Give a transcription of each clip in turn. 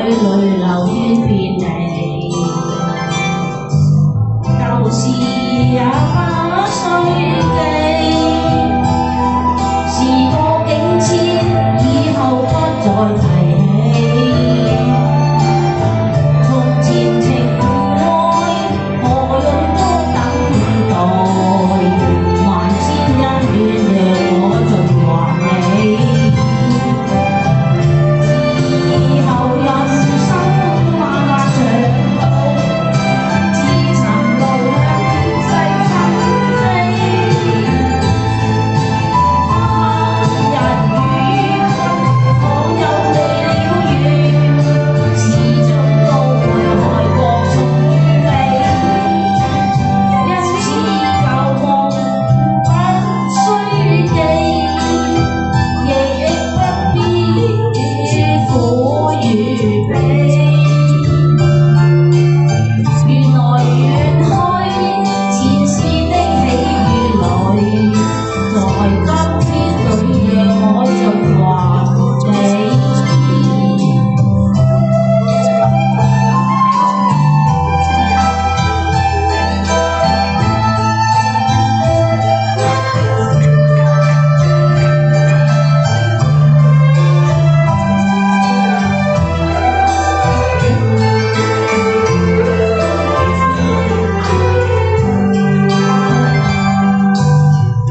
淚流於遍地，舊事也不需記，時過境遷，以後不再提起。從前情愛，何用多等待？萬千恩怨，讓我盡還你。以後人生漫漫長路，自尋路向天際紛飛。他日與君，倘有未了緣，始終都會害國重於尾。因此舊夢不需記，亦不必苦與悲。緣來緣去，前世的喜與淚，在今天裏讓我盡還你。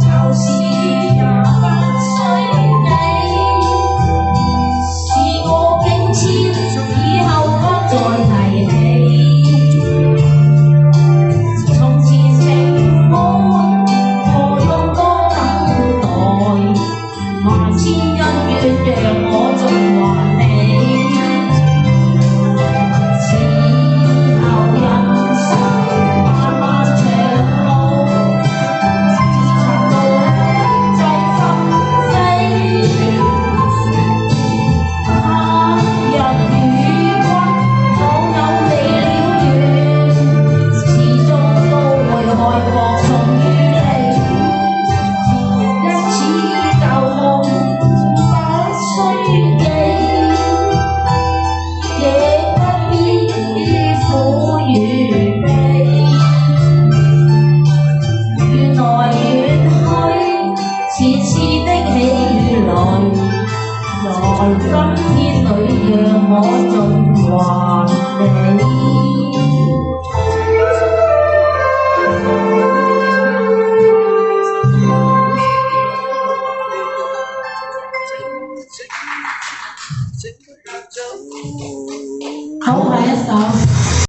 舊事也不需記，時過境遷，以後不再提起。從前情愛，何用多等待？萬千恩怨，讓我盡還你。以後人生漫漫長路，自尋路向際紛飛。他日與君，倘有未了緣，始終都會害國重於尾。因此舊夢不需記，亦不必苦與悲。緣來緣去，前世的喜與淚，在今天裏讓我盡還你。好，下一首。